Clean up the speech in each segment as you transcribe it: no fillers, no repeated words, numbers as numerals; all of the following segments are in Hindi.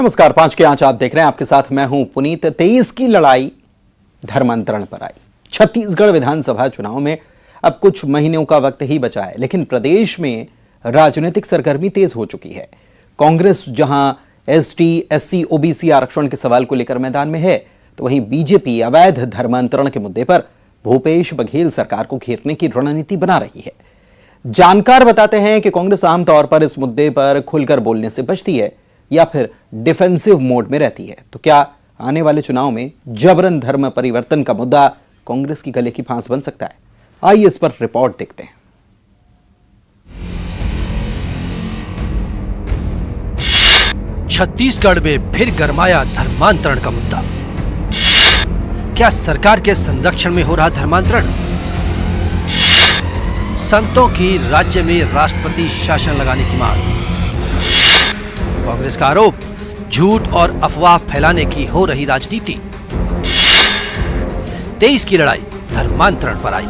नमस्कार, 5 के आंच आप देख रहे हैं। आपके साथ मैं हूं पुनीत। 23 की लड़ाई धर्मांतरण पर आई। छत्तीसगढ़ विधानसभा चुनाव में अब कुछ महीनों का वक्त ही बचा है, लेकिन प्रदेश में राजनीतिक सरगर्मी तेज हो चुकी है। कांग्रेस जहां एसटी, एससी, ओबीसी आरक्षण के सवाल को लेकर मैदान में है, तो वहीं बीजेपी अवैध धर्मांतरण के मुद्दे पर भूपेश बघेल सरकार को घेरने की रणनीति बना रही है। जानकार बताते हैं कि कांग्रेस आमतौर पर इस मुद्दे पर खुलकर बोलने से बचती है या फिर डिफेंसिव मोड में रहती है। तो क्या आने वाले चुनाव में जबरन धर्म परिवर्तन का मुद्दा कांग्रेस की गले की फांस बन सकता है? आइए इस पर रिपोर्ट देखते हैं। छत्तीसगढ़ में फिर गरमाया धर्मांतरण का मुद्दा। क्या सरकार के संरक्षण में हो रहा धर्मांतरण? संतों की राज्य में राष्ट्रपति शासन लगाने की मांग। कांग्रेस का आरोप, झूठ और अफवाह फैलाने की हो रही राजनीति। 23 की लड़ाई धर्मांतरण पर आई।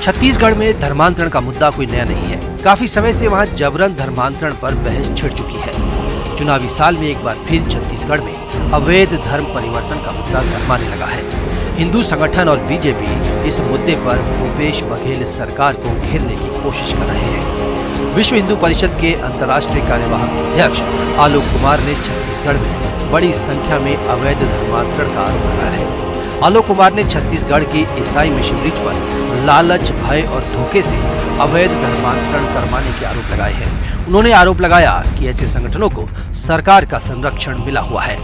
छत्तीसगढ़ में धर्मांतरण का मुद्दा कोई नया नहीं है। काफी समय से वहां जबरन धर्मांतरण पर बहस छिड़ चुकी है। चुनावी साल में एक बार फिर छत्तीसगढ़ में अवैध धर्म परिवर्तन का मुद्दा गरमाने लगा है। हिंदू संगठन और बीजेपी इस मुद्दे पर भूपेश बघेल सरकार को घेरने की कोशिश कर रहे हैं। विश्व हिंदू परिषद के अंतर्राष्ट्रीय कार्यवाहक अध्यक्ष आलोक कुमार ने छत्तीसगढ़ में बड़ी संख्या में अवैध धर्मांतरण का आरोप लगाया है। आलोक कुमार ने छत्तीसगढ़ की ईसाई मिशन ब्रिज पर लालच, भय और धोखे से अवैध धर्मांतरण करवाने के आरोप लगाए हैं। उन्होंने आरोप लगाया कि ऐसे संगठनों को सरकार का संरक्षण मिला हुआ है।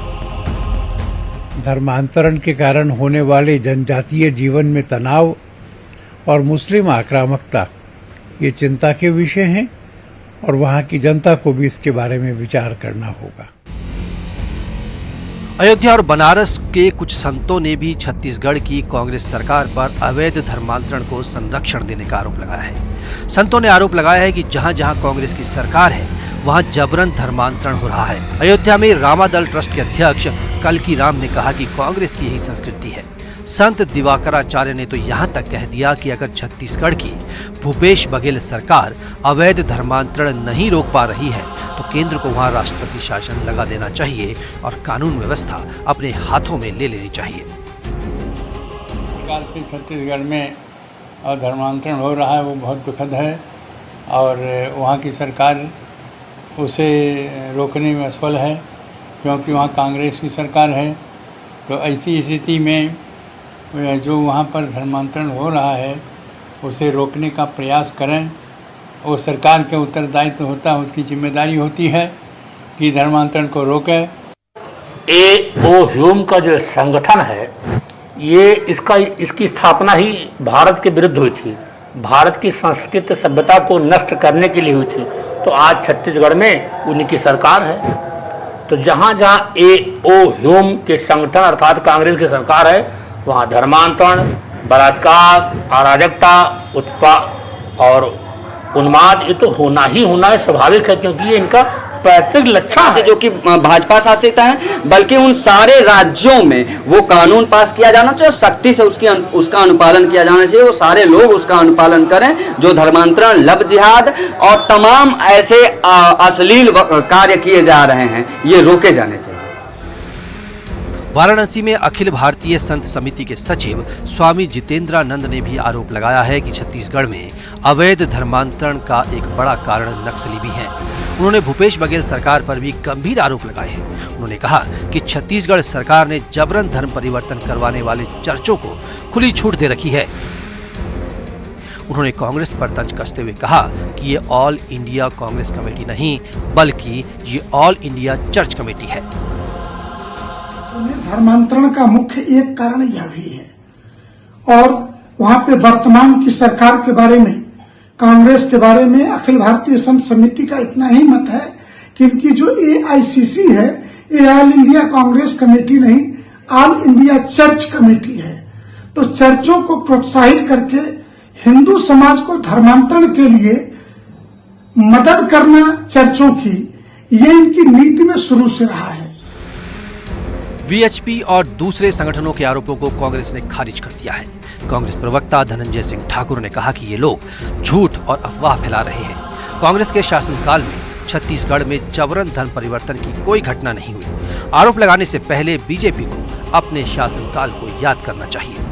धर्मांतरण के कारण होने वाले जनजातीय जीवन में तनाव और मुस्लिम आक्रामकता ये चिंता के विषय हैं और वहां की जनता को भी इसके बारे में विचार करना होगा। अयोध्या और बनारस के कुछ संतों ने भी छत्तीसगढ़ की कांग्रेस सरकार पर अवैध धर्मांतरण को संरक्षण देने का आरोप लगाया है। संतों ने आरोप लगाया है कि जहां जहां कांग्रेस की सरकार है वहां जबरन धर्मांतरण हो रहा है। अयोध्या में रामादल ट्रस्ट के अध्यक्ष कलकी राम ने कहा कि कांग्रेस की यही संस्कृति है। संत दिवाकराचार्य ने तो यहाँ तक कह दिया कि अगर छत्तीसगढ़ की भूपेश बघेल सरकार अवैध धर्मांतरण नहीं रोक पा रही है तो केंद्र को वहाँ राष्ट्रपति शासन लगा देना चाहिए और कानून व्यवस्था अपने हाथों में ले लेनी चाहिए। प्रकार से छत्तीसगढ़ में धर्मांतरण हो रहा है वो बहुत दुखद है और वहाँ की सरकार उसे रोकने में असफल है, क्योंकि वहाँ कांग्रेस की सरकार है। तो ऐसी स्थिति में जो वहाँ पर धर्मांतरण हो रहा है उसे रोकने का प्रयास करें। वो सरकार के उत्तरदायित्व होता है, उसकी जिम्मेदारी होती है कि धर्मांतरण को रोके। ए.ओ. ह्यूम का जो संगठन है ये इसकी स्थापना ही भारत के विरुद्ध हुई थी, भारत की संस्कृति सभ्यता को नष्ट करने के लिए हुई थी। तो आज छत्तीसगढ़ में उन्हीं की सरकार है। तो जहाँ जहाँ ए.ओ. ह्यूम के संगठन अर्थात कांग्रेस की सरकार है वहाँ धर्मांतरण, बलात्कार, अराजकता, उत्पात और उन्माद ये तो होना ही होना है, स्वाभाविक है, क्योंकि ये इनका पैतृक लक्षण है जो कि भाजपा शासित है। बल्कि उन सारे राज्यों में वो कानून पास किया जाना चाहिए, सख्ती से उसका अनुपालन किया जाना चाहिए। वो सारे लोग उसका अनुपालन करें जो धर्मांतरण, लव जिहाद और तमाम ऐसे अश्लील कार्य किए जा रहे हैं, ये रोके जाने चाहिए। वाराणसी में अखिल भारतीय संत समिति के सचिव स्वामी जितेंद्रानंद ने भी आरोप लगाया है कि छत्तीसगढ़ में अवैध धर्मांतरण का एक बड़ा कारण नक्सली भी है। उन्होंने भूपेश बघेल सरकार पर भी गंभीर आरोप लगाए हैं। उन्होंने कहा कि छत्तीसगढ़ सरकार ने जबरन धर्म परिवर्तन करवाने वाले चर्चों को खुली छूट दे रखी है। उन्होंने कांग्रेस पर तंज कसते हुए कहा कि ये ऑल इंडिया कांग्रेस कमेटी नहीं बल्कि ये ऑल इंडिया चर्च कमेटी है। धर्मांतरण का मुख्य एक कारण यह भी है और वहां पे वर्तमान की सरकार के बारे में, कांग्रेस के बारे में अखिल भारतीय संत समिति का इतना ही मत है कि इनकी जो AICC है ये ऑल इंडिया कांग्रेस कमेटी नहीं, ऑल इंडिया चर्च कमेटी है। तो चर्चों को प्रोत्साहित करके हिंदू समाज को धर्मांतरण के लिए मदद करना चर्चों की, ये इनकी नीति में शुरू से रहा है। वीएचपी और दूसरे संगठनों के आरोपों को कांग्रेस ने खारिज कर दिया है। कांग्रेस प्रवक्ता धनंजय सिंह ठाकुर ने कहा कि ये लोग झूठ और अफवाह फैला रहे हैं। कांग्रेस के शासनकाल में छत्तीसगढ़ में जबरन धर्म परिवर्तन की कोई घटना नहीं हुई। आरोप लगाने से पहले बीजेपी को अपने शासनकाल को याद करना चाहिए।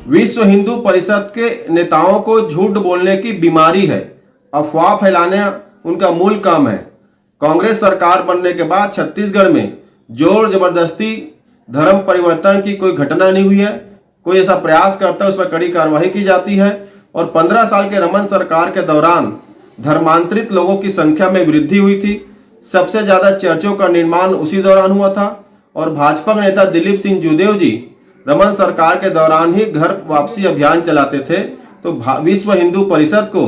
विश्व हिंदू परिषद के नेताओं को झूठ बोलने की बीमारी है, अफवाह फैलाना उनका मूल काम है। कांग्रेस सरकार बनने के बाद छत्तीसगढ़ में जोर जबरदस्ती धर्म परिवर्तन की कोई घटना नहीं हुई है। कोई ऐसा प्रयास करता है उस पर कड़ी कार्रवाई की जाती है। और 15 साल के रमन सरकार के दौरान धर्मांतरित लोगों की संख्या में वृद्धि हुई थी। सबसे ज्यादा चर्चों का निर्माण उसी दौरान हुआ था। और भाजपा नेता दिलीप सिंह जूदेव जी रमन सरकार के दौरान ही घर वापसी अभियान चलाते थे। तो विश्व हिंदू परिषद को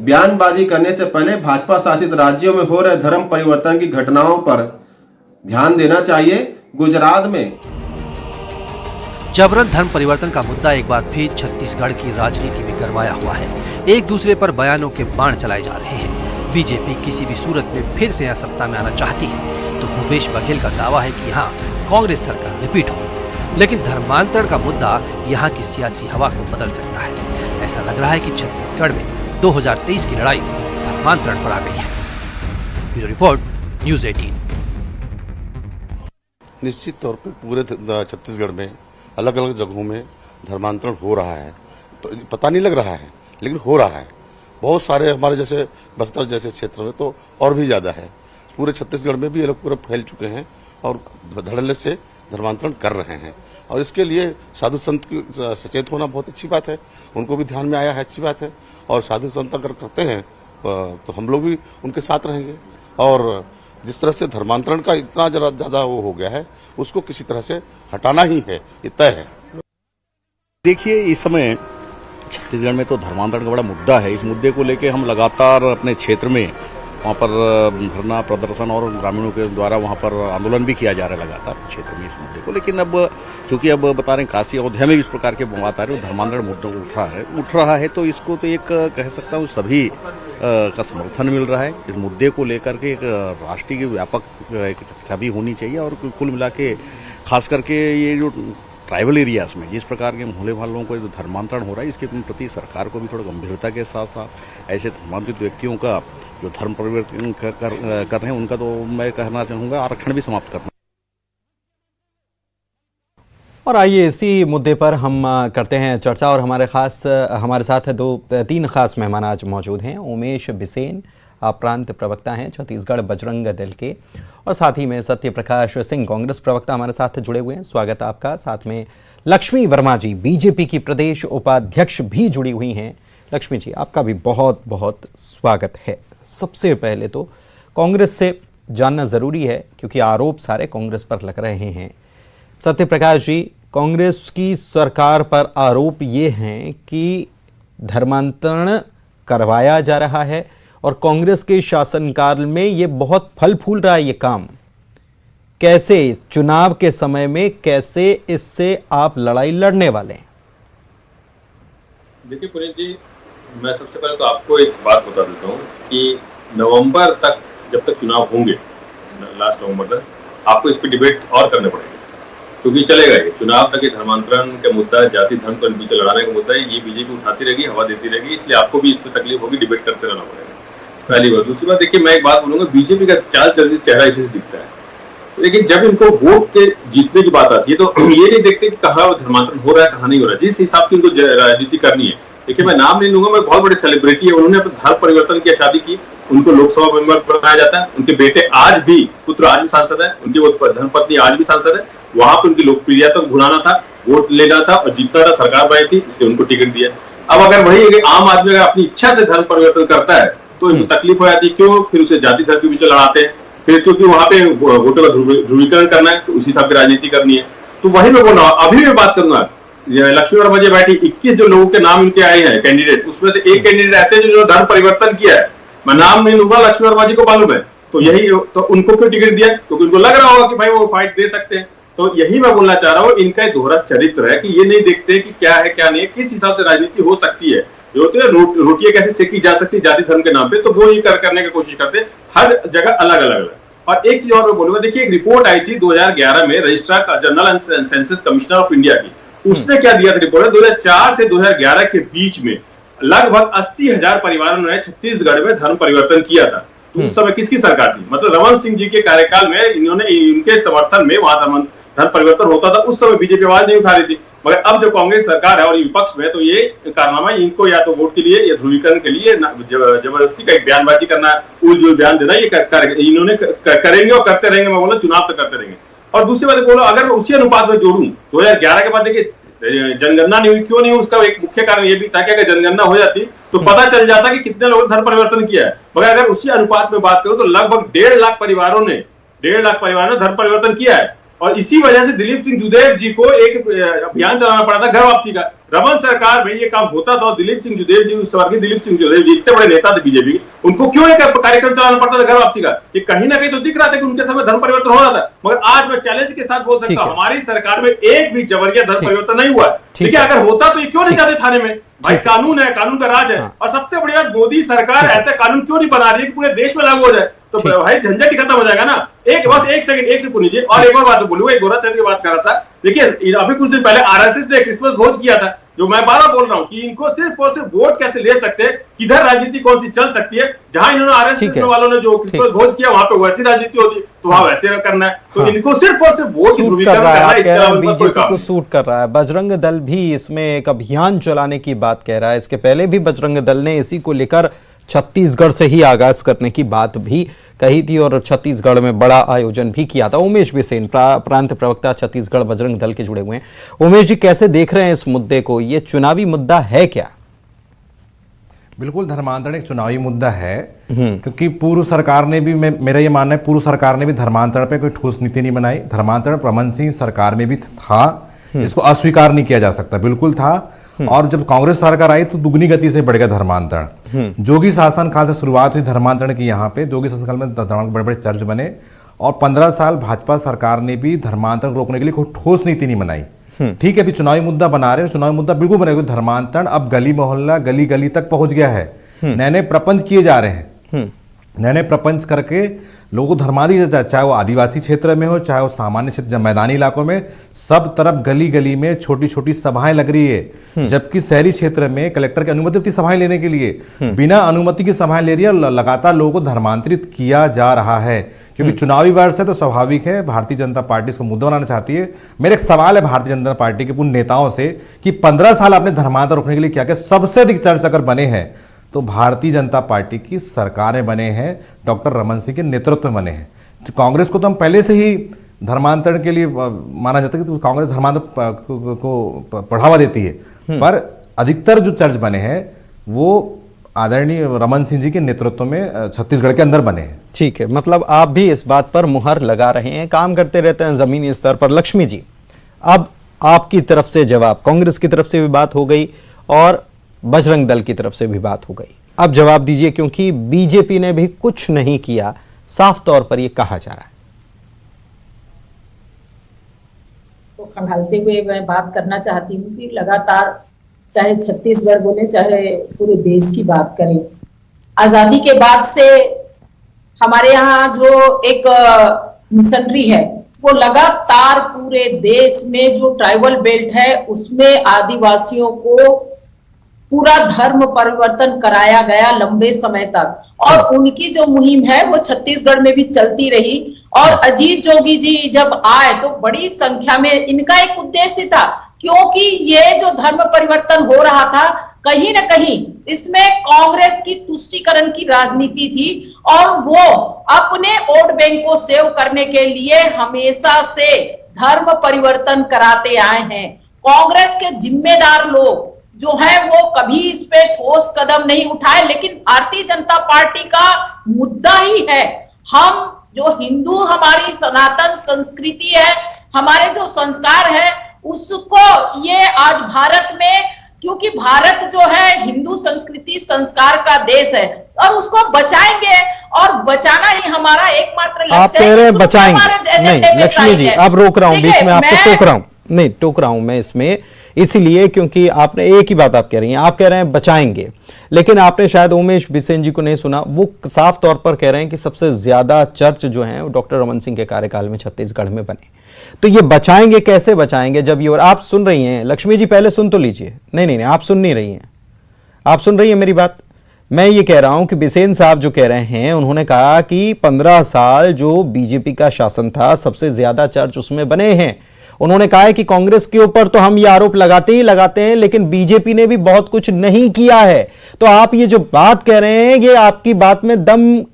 बयानबाजी करने से पहले भाजपा शासित राज्यों में हो रहे धर्म परिवर्तन की घटनाओं पर ध्यान देना चाहिए। गुजरात में जबरन धर्म परिवर्तन का मुद्दा एक बार फिर छत्तीसगढ़ की राजनीति में गरमाया हुआ है। एक दूसरे पर बयानों के बाण चलाए जा रहे हैं। बीजेपी किसी भी सूरत में फिर से यहाँ सत्ता में आना चाहती है तो भूपेश बघेल का दावा है कि यहाँ कांग्रेस सरकार रिपीट हो। लेकिन धर्मांतरण का मुद्दा यहाँ की सियासी हवा को बदल सकता है। ऐसा लग रहा है कि छत्तीसगढ़ में 2023 की लड़ाई धर्मांतरण पर आ गई है। Bureau report, news 18। निश्चित तौर पे पूरे छत्तीसगढ़ में अलग अलग जगहों में धर्मांतरण हो रहा है। तो पता नहीं लग रहा है लेकिन हो रहा है। बहुत सारे हमारे जैसे बस्तर जैसे क्षेत्र में तो और भी ज्यादा है। पूरे छत्तीसगढ़ में भी ये लोग पूरे फैल चुके हैं और धड़ल्ले से धर्मांतरण कर रहे हैं। और इसके लिए साधु संत की सचेत होना बहुत अच्छी बात है। उनको भी ध्यान में आया है, अच्छी बात है। और साधु संत अगर करते हैं तो हम लोग भी उनके साथ रहेंगे। और जिस तरह से धर्मांतरण का इतना ज्यादा वो हो गया है उसको किसी तरह से हटाना ही है, ये तय है। देखिए, इस समय छत्तीसगढ़ में तो धर्मांतरण का बड़ा मुद्दा है। इस मुद्दे को लेकर हम लगातार अपने क्षेत्र में वहाँ पर धरना प्रदर्शन और ग्रामीणों के द्वारा वहाँ पर आंदोलन भी किया जा रहा है लगातार क्षेत्र में इस मुद्दे को। लेकिन अब चूंकि अब बता रहे हैं काशी अयोध्या में भी इस प्रकार के बात आ रही है, धर्मांतरण मुद्दा उठ रहा है तो इसको तो एक कह सकता हूँ सभी का समर्थन मिल रहा है। इस मुद्दे को लेकर के एक राष्ट्रीय व्यापक चर्चा भी होनी चाहिए। और कुल मिला के खास करके ये जो ट्राइबल एरियाज में जिस प्रकार के भोले भाले लोगों को जो धर्मांतरण हो रहा है इसके प्रति सरकार को भी थोड़ा गंभीरता के साथ साथ ऐसे धर्मांतरित व्यक्तियों का जो धर्म परिवर्तन कर रहे हैं उनका तो मैं कहना चाहूँगा आरक्षण भी समाप्त करना। और आइए इसी मुद्दे पर हम करते हैं चर्चा। और हमारे साथ 2-3 खास मेहमान आज मौजूद हैं। उमेश बिसेन आप प्रांत प्रवक्ता हैं छत्तीसगढ़ बजरंग दल के, और साथ ही में सत्य प्रकाश सिंह कांग्रेस प्रवक्ता हमारे साथ जुड़े हुए हैं। स्वागत आपका। साथ में लक्ष्मी वर्मा जी बीजेपी की प्रदेश उपाध्यक्ष भी जुड़ी हुई हैं। लक्ष्मी जी, आपका भी बहुत बहुत स्वागत है। सबसे पहले तो कांग्रेस से जानना जरूरी है क्योंकि आरोप सारे कांग्रेस पर लग रहे हैं। सत्य प्रकाश जी, कांग्रेस की सरकार पर आरोप ये हैं कि धर्मांतरण करवाया जा रहा है और कांग्रेस के शासनकाल में ये बहुत फल फूल रहा है ये काम। कैसे चुनाव के समय में कैसे इससे आप लड़ाई लड़ने वाले हैं? देखिए पुनीत जी, मैं सबसे पहले तो आपको एक बात बता देता हूँ कि नवंबर तक जब तक चुनाव होंगे, लास्ट नवंबर तक, आपको इस पर डिबेट और करने पड़ेंगे क्योंकि चलेगा ये चुनाव तक ये धर्मांतरण का मुद्दा, जाति धर्म पर बीच लड़ाने का मुद्दा है, ये बीजेपी उठाती रहेगी, हवा देती रहेगी। इसलिए आपको भी इस पर तकलीफ होगी, डिबेट करते रहना पड़ेगा, पहली बात। दूसरी बात, देखिए मैं एक बात बोलूंगा, बीजेपी का चाल चलती चेहरा इसी से दिखता है। लेकिन जब इनको वोट के जीतने की बात आती है तो ये नहीं देखते कि कहाँ धर्मांतरण हो रहा है कहाँ नहीं हो रहा है। जिस हिसाब की इनको राजनीति करनी है, देखिए मैं नाम नहीं लूंगा, मैं बहुत बड़े सेलिब्रिटी है, उन्होंने अपना धर्म परिवर्तन किया, शादी की, उनको लोकसभा मेंबर बनाया जाता है। उनके बेटे आज भी, पुत्र आज भी सांसद है, उनकी वो धर्मपत्नी आज भी सांसद है। वहां पर उनकी लोकप्रियता को भुनाना था, वोट लेना था और जीतना था, सरकार बनाई थी, इसलिए उनको टिकट दिया। अब अगर वही आम आदमी अगर अपनी इच्छा से धर्म परिवर्तन करता है तो इनको तकलीफ हो जाती है। क्यों? फिर उसे जाति धर्म के बीच लड़ाते हैं, फिर क्योंकि वहां पे वोटों का ध्रुवीकरण करना है तो उसी हिसाब की राजनीति करनी है। तो वही मैं बोल रहा हूँ, अभी मैं बात करूंगा, लक्ष्मी वर्मा जी बैठी 21 जो लोगों के नाम इनके आए हैं कैंडिडेट, उसमें से एक कैंडिडेट ऐसे जो धर्म परिवर्तन किया है, मैं नाम नहीं लूंगा, लक्ष्मी वर्मा जी को मालूम है, तो यही तो उनको क्यों टिकट दिया? क्योंकि उनको लग रहा होगा कि भाई वो फाइट दे सकते हैं। तो यही मैं बोलना चाह रहा हूँ, इनका एक दोहरा चरित्र है कि ये नहीं देखते कि क्या है क्या नहीं, किस हिसाब से राजनीति हो सकती है, जो होते हैं रोटियां कैसे सेकी जा सकती है जाति धर्म के नाम पे, तो वो ही करने की कोशिश करते हैं, हर जगह अलग अलग। और एक चीज और मैं बोलूंगा, देखिए एक रिपोर्ट आई थी 2011 में registrar general and census commissioner of India की, उसने क्या दिया था रिपोर्ट, 2004 से 2011 के बीच में लगभग 80,000 परिवारों ने छत्तीसगढ़ में धर्म परिवर्तन किया था। तो उस समय किसकी सरकार थी? मतलब रमन सिंह जी के कार्यकाल में इन्होंने इनके समर्थन में वहां धर्म परिवर्तन होता था, उस समय बीजेपी आवाज नहीं उठा रही थी। मगर अब जो कांग्रेस सरकार है और विपक्ष में, तो ये कारनामा इनको या तो वोट के लिए या ध्रुवीकरण के लिए जबरदस्ती का एक बयानबाजी करना, उलझुल बयान देना, ये इन्होंने करेंगे और करते रहेंगे। मैं बोला चुनाव तक करते रहेंगे। और दूसरी बात बोलो, अगर उसी अनुपात में जोड़ूं 2011 के बाद देखिए जनगणना नहीं हुई, क्यों नहीं हुई? उसका एक मुख्य कारण ये भी था कि अगर जनगणना हो जाती तो पता चल जाता कि कितने लोगों ने धर्म परिवर्तन किया है। मगर अगर उसी अनुपात में बात करूं तो लगभग 1.5 लाख परिवारों ने धर्म परिवर्तन किया है। और इसी वजह से दिलीप सिंह जुदेव जी को एक अभियान चलाना पड़ा था घर वापसी का। रमन सरकार में ये काम होता था और दिलीप सिंह जुदेव जी, उस स्वर्गीय दिलीप सिंह जुदेव जी इतने बड़े नेता थे बीजेपी के, उनको क्यों एक कार्यक्रम चलाना पड़ता था घर वापसी का? ये कहीं ना कहीं तो दिख रहा था कि उनके समय धर्म परिवर्तन हो रहा था। मगर आज मैं चैलेंज के साथ बोल सकता हूं, हमारी सरकार में एक भी जबरिया धर्म परिवर्तन नहीं हुआ। ठीक है, अगर होता तो ये क्यों नहीं जाते थाने में? भाई कानून है, कानून का राज है। और सबसे बढ़िया, मोदी सरकार ऐसे कानून क्यों नहीं बना रही है कि पूरे देश में लागू हो जाए? तो भाई झंझट ही खत्म हो जाएगा ना। एक सेकंड लीजिए। और एक और बात बोलूंगा, एक गोरखचंद की बात कर रहा था। देखिए अभी कुछ दिन पहले आरएसएस ने क्रिसमस भोज किया था, जो मैं बार बोल रहा हूं कि इनको सिर्फ और सिर्फ वोट कैसे ले सकते हैं, किधर राजनीति कौन सी चल सकती है। जहां इन्होंने आरएसएस वालों ने जो क्रिसमस भोज किया वहां पे वैसी राजनीति होती तो वहां वैसे करना है। तो इनको सिर्फ और सिर्फ वोट की ध्रुवीकरण करना है, बीजेपी को सूट कर रहा है। बजरंग दल भी इसमें एक अभियान चलाने की बात कह रहा है। इसके पहले भी बजरंग दल ने इसी को लेकर छत्तीसगढ़ से ही आगाज करने की बात भी कही थी और छत्तीसगढ़ में बड़ा आयोजन भी किया था। उमेश बिसेन, प्रांत प्रवक्ता छत्तीसगढ़ बजरंग दल के जुड़े हुए हैं। उमेश जी, कैसे देख रहे हैं इस मुद्दे को? ये चुनावी मुद्दा है क्या? बिल्कुल, धर्मांतरण एक चुनावी मुद्दा है, क्योंकि पूर्व सरकार ने भी, मेरा ये मानना है, पूर्व सरकार ने भी धर्मांतरण पे कोई ठोस नीति नहीं बनाई। धर्मांतरण रमन सिंह सरकार में भी था, इसको अस्वीकार नहीं किया जा सकता, बिल्कुल था। और जब कांग्रेस सरकार आई तो दुगनी गति से बढ़ गया धर्मांतरण। जोगी शासन काल से शुरुआत हुई धर्मांतरण की। यहाँ पे जोगी शासन काल में बड़े बड़े चर्च बने और 15 साल भाजपा सरकार ने भी धर्मांतरण रोकने के लिए कोई ठोस नीति नहीं बनाई। ठीक है, अभी चुनावी मुद्दा बना रहे हैं, चुनावी मुद्दा बिल्कुल बनेगा। धर्मांतरण अब गली मोहल्ला, गली गली तक पहुंच गया है। नए नए प्रपंच किए जा रहे हैं, नए नए प्रपंच करके लोगों को धर्मांतरित, चाहे वो आदिवासी क्षेत्र में हो, चाहे वो सामान्य क्षेत्र, मैदानी इलाकों में, सब तरफ गली गली में छोटी छोटी सभाएं लग रही है। जबकि शहरी क्षेत्र में कलेक्टर की अनुमति थी सभाएं लेने के लिए, बिना अनुमति की सभाएं ले रही है और लगातार लोगों को धर्मांतरित किया जा रहा है। क्योंकि चुनावी वर्ष है तो स्वाभाविक है भारतीय जनता पार्टी इसको मुद्दा बनाना चाहती है। मेरा एक सवाल है भारतीय जनता पार्टी के पूर्ण नेताओं से कि 15 साल आपने धर्मांतरण रोकने के लिए क्या किया? सबसे अधिक चर्च अगर बने हैं तो भारतीय जनता पार्टी की सरकारें बने हैं, डॉक्टर रमन सिंह के नेतृत्व में बने हैं। तो कांग्रेस को तो हम पहले से ही धर्मांतरण के लिए माना जाता है कि कांग्रेस धर्मांतरण को बढ़ावा देती है, पर अधिकतर जो चर्च बने हैं वो आदरणीय रमन सिंह जी के नेतृत्व में छत्तीसगढ़ के अंदर बने हैं। ठीक है, मतलब आप भी इस बात पर मुहर लगा रहे हैं, काम करते रहते हैं जमीनी स्तर पर। लक्ष्मी जी, अब आपकी तरफ से जवाब, कांग्रेस की तरफ से भी बात हो गई और बजरंग दल की तरफ से भी बात हो गई। अब जवाब दीजिए, क्योंकि बीजेपी ने भी कुछ नहीं किया, साफ तौर पर यह कहा जा रहा है। तो खंगालते हुए मैं बात करना चाहती हूँ कि लगातार चाहे छत्तीसगढ़ बोले चाहे पूरे देश की बात करें, आजादी के बाद से हमारे यहाँ जो एक मिशनरी है वो लगातार पूरे देश में जो ट्राइबल बेल्ट है उसमें आदिवासियों को पूरा धर्म परिवर्तन कराया गया लंबे समय तक, और उनकी जो मुहिम है वो छत्तीसगढ़ में भी चलती रही। और अजीत जोगी जी जब आए तो बड़ी संख्या में इनका एक उद्देश्य था, क्योंकि ये जो धर्म परिवर्तन हो रहा था कहीं ना कहीं इसमें कांग्रेस की तुष्टीकरण की राजनीति थी और वो अपने वोट बैंक को सेव करने के लिए हमेशा से धर्म परिवर्तन कराते आए हैं। कांग्रेस के जिम्मेदार लोग जो है वो कभी इस पे ठोस कदम नहीं उठाए, लेकिन भारतीय जनता पार्टी का मुद्दा ही है, हम जो हिंदू, हमारी सनातन संस्कृति है, हमारे जो संस्कार है, उसको ये आज भारत में, क्योंकि भारत जो है हिंदू संस्कृति संस्कार का देश है और उसको बचाएंगे और बचाना ही हमारा एकमात्र लक्ष्य है। आप कह रहे हैं बचाएंगे? नहीं लक्ष्मी जी, आप रोक रहा हूं बीच में, आपको टोक रहा हूं, नहीं टोक रहा हूं मैं इसमें इसीलिए क्योंकि आपने एक ही बात आप कह रही हैं, आप कह रहे हैं बचाएंगे, लेकिन आपने शायद उमेश बिसेन जी को नहीं सुना। वो साफ तौर पर कह रहे हैं कि सबसे ज्यादा चर्च जो हैं वो डॉक्टर रमन सिंह के कार्यकाल में छत्तीसगढ़ में बने। तो ये बचाएंगे, कैसे बचाएंगे जब ये, और आप सुन रही हैं लक्ष्मी जी, पहले सुन तो लीजिए। नहीं, आप सुन नहीं रही हैं, आप सुन रही हैं मेरी बात। मैं ये कह रहा हूं कि बिसेन साहब जो कह रहे हैं, उन्होंने कहा कि 15 साल जो बीजेपी का शासन था सबसे ज्यादा चर्च उसमें बने हैं। उन्होंने कहा है कि कांग्रेस के ऊपर तो हम ये आरोप लगाते ही लगाते हैं, लेकिन बीजेपी ने भी बहुत कुछ नहीं किया है। तो आप ये जो बात कह रहे हैं, ये आपकी बात में दम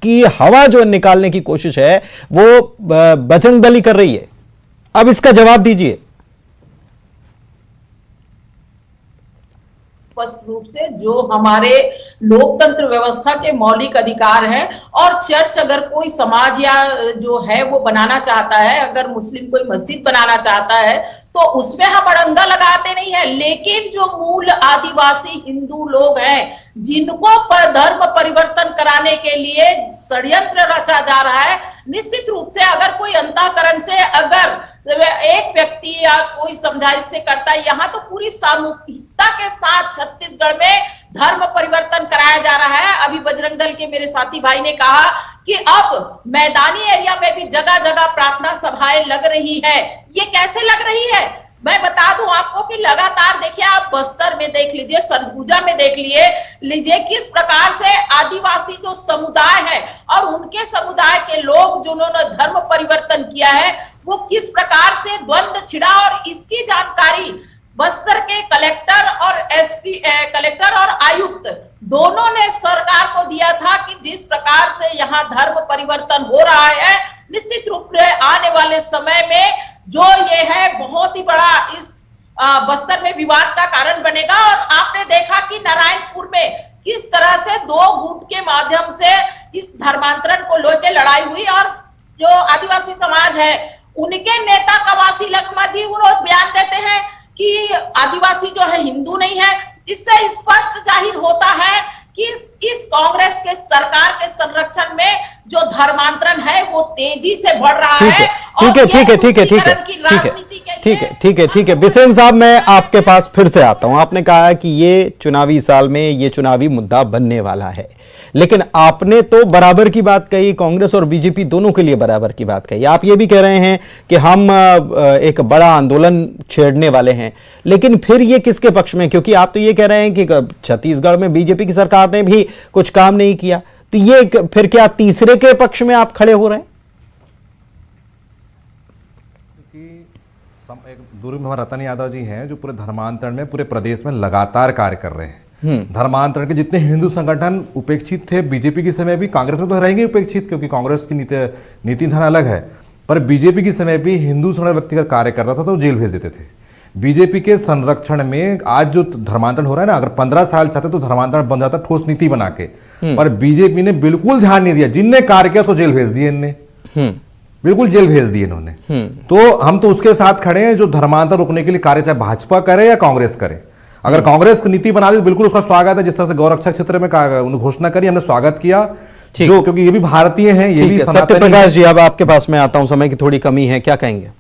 की हवा जो निकालने की कोशिश है वो बजरंग दल ही कर रही है। अब इसका जवाब दीजिए। स्पष्ट रूप से जो हमारे लोकतंत्र व्यवस्था के मौलिक अधिकार हैं, और चर्च अगर कोई समाज या जो है वो बनाना चाहता है, अगर मुस्लिम कोई मस्जिद बनाना चाहता है तो उसमें हम अड़ंगा लगाते नहीं है। लेकिन जो मूल आदिवासी हिंदू लोग हैं जिनको धर्म परिवर्तन कराने के लिए षड्यंत्र रचा जा रहा है, निश्चित रूप से अगर कोई अंतःकरण से अगर एक व्यक्ति या कोई समझाइश से करता है, यहाँ तो पूरी सामूहिकता के साथ छत्तीसगढ़ में धर्म परिवर्तन कराया जा रहा है। अभी बजरंग दल के मेरे साथी भाई ने कहा कि अब मैदानी एरिया में भी जगह जगह प्रार्थना सभाएं लग रही है। ये कैसे लग रही है मैं बता दूं आपको कि लगातार देखिए, आप बस्तर में देख लीजिए, सरगुजा में देख लीजिए किस प्रकार से आदिवासी जो समुदाय है और उनके समुदाय के लोग जिन्होंने धर्म परिवर्तन किया है वो किस प्रकार से द्वंद्व छिड़ा। और इसकी जानकारी बस्तर के कलेक्टर और एसपी कलेक्टर और आयुक्त दोनों ने सरकार को दिया था कि जिस प्रकार से यहाँ धर्म परिवर्तन हो रहा है, निश्चित रूप से आने वाले समय में जो ये है बहुत ही बड़ा इस बस्तर में विवाद का कारण बनेगा। और आपने देखा कि नारायणपुर में किस तरह से 2 गुट के माध्यम से इस धर्मांतरण को लेकर लड़ाई हुई, और जो आदिवासी समाज है उनके नेता कवासी लखमा जी उन्होंने बयान देते हैं कि आदिवासी जो है हिंदू नहीं है। इससे स्पष्ट जाहिर होता है कि इस कांग्रेस के सरकार के संरक्षण में जो धर्मांतरण है वो तेजी से बढ़ रहा है। ठीक है बिसेन साहब, मैं आपके पास फिर से आता हूं। आपने कहा कि ये चुनावी साल में ये चुनावी मुद्दा बनने वाला है, लेकिन आपने तो बराबर की बात कही, कांग्रेस और बीजेपी दोनों के लिए बराबर की बात कही। आप ये भी कह रहे हैं कि हम एक बड़ा आंदोलन छेड़ने वाले हैं, लेकिन फिर ये किसके पक्ष में? क्योंकि आप तो ये कह रहे हैं कि छत्तीसगढ़ में बीजेपी की सरकार ने भी कुछ काम नहीं किया, तो ये फिर क्या तीसरे के पक्ष में आप खड़े हो रहे हैं? एक दूरी में हमारे रतन यादव जी हैं जो पूरे धर्मांतरण में पूरे प्रदेश में लगातार कार्य कर रहे हैं। धर्मांतरण के जितने हिंदू संगठन उपेक्षित थे बीजेपी के समय भी, कांग्रेस में तो रहेंगे उपेक्षित क्योंकि कांग्रेस की नीति धन अलग है, पर बीजेपी के समय भी हिंदू संगठन व्यक्तिगत कार्य करता था तो जेल भेज देते थे। बीजेपी के संरक्षण में आज जो धर्मांतरण हो रहा है ना, अगर 15 साल चाहते तो धर्मांतरण बन जाता ठोस नीति बना के, पर बीजेपी ने बिल्कुल ध्यान नहीं दिया। जिनने कार्य किया उसको जेल भेज दिए इनने, बिल्कुल जेल भेज दिए इन्होंने। तो हम तो उसके साथ खड़े हैं जो धर्मांतरण रोकने के लिए कार्य चाहे भाजपा करे या कांग्रेस करे। अगर कांग्रेस की नीति बना दी तो बिल्कुल उसका स्वागत है। जिस तरह से गौरक्षा क्षेत्र में घोषणा करी, हमने स्वागत किया, जो क्योंकि ये भी भारतीय हैं, ये भी सत्य प्रकाश जी, अब आपके पास मैं आता हूं, समय की थोड़ी कमी है, क्या कहेंगे?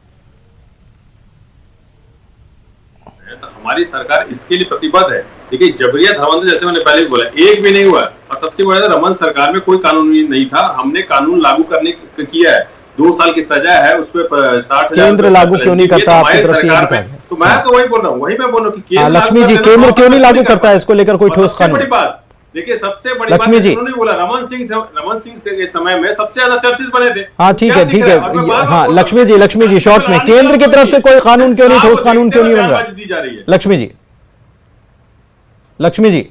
हमारी सरकार इसके लिए प्रतिबद्ध है। देखिए, जबरिया धर्मांतरण जैसे मैंने पहले भी बोला, एक भी नहीं हुआ, और सबसे बड़ा रमन सरकार में कोई कानून नहीं था। हमने कानून लागू करने किया है, 2 साल की सजा है, उस पर 60,000 केंद्र लागू क्यों नहीं करता आपकी तरफ से? तो मैं तो वही बोल रहा हूँ, वही मैं बोल रहा हूँ कि लक्ष्मी जी, केंद्र क्यों नहीं लागू करता है इसको लेकर कोई ठोस कानून? बड़ी बात देखिए, सबसे बड़ी बात उन्होंने बोला, रमन सिंह के समय में सबसे ज्यादा चर्चेस बने थे। हाँ ठीक है हाँ, लक्ष्मी जी शॉर्ट में, केंद्र की तरफ से कोई कानून क्यों नहीं, ठोस कानून क्यों नहीं बन रहा? लक्ष्मी जी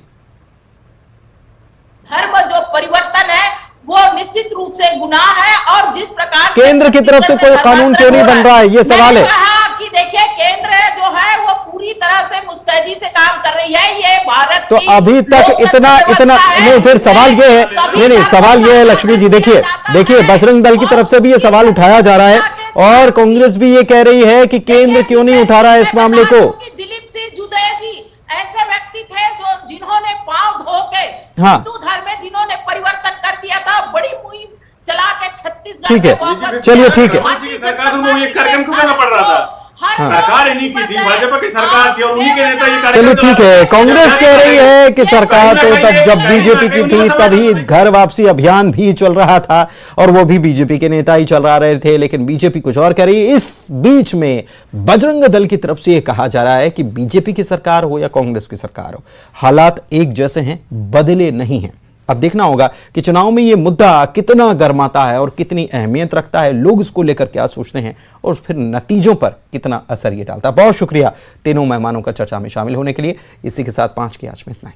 धर्म जो परिवर्तन है वो निश्चित रूप से गुनाह है, और जिस प्रकार केंद्र की तरफ से कोई कानून क्यों नहीं बन रहा है, ये सवाल है। कि देखिए, केंद्र जो है वो पूरी तरह से मुस्तैदी से काम कर रही है। ये भारत तो अभी तक इतना नहीं, फिर सवाल ये है, नहीं सवाल ये है लक्ष्मी जी, देखिए बजरंग दल की तरफ से भी ये सवाल उठाया जा रहा है और कांग्रेस भी ये कह रही है कि केंद्र क्यों नहीं उठा रहा है इस मामले को। दिलीप सिंह जुदे जी ऐसे व्यक्ति थे जो जिन्होंने पांव धो के हिंदू धर्म में जिन्होंने परिवर्तन कर दिया था, बड़ी मुहिम चला के छत्तीसगढ़ ठीक है, चलिए ठीक है, हर सरकार इन्हीं की थी, भाजपा की सरकार थी और उन्हीं के नेता ये चलो ठीक है, कांग्रेस कह रही है कि सरकार तो तब जब बीजेपी की थी तभी घर वापसी अभियान भी चल रहा था और वो भी बीजेपी के नेता ही चला रहे थे, लेकिन बीजेपी कुछ और कह रही है। इस बीच में बजरंग दल की तरफ से ये कहा जा रहा है कि बीजेपी की सरकार हो या कांग्रेस की सरकार हो, हालात एक जैसे हैं, बदले नहीं हैं। अब देखना होगा कि चुनाव में ये मुद्दा कितना गर्माता है और कितनी अहमियत रखता है, लोग इसको लेकर क्या सोचते हैं और फिर नतीजों पर कितना असर ये डालता है। बहुत शुक्रिया तीनों मेहमानों का चर्चा में शामिल होने के लिए। इसी के साथ 5 की आज में इतना ही।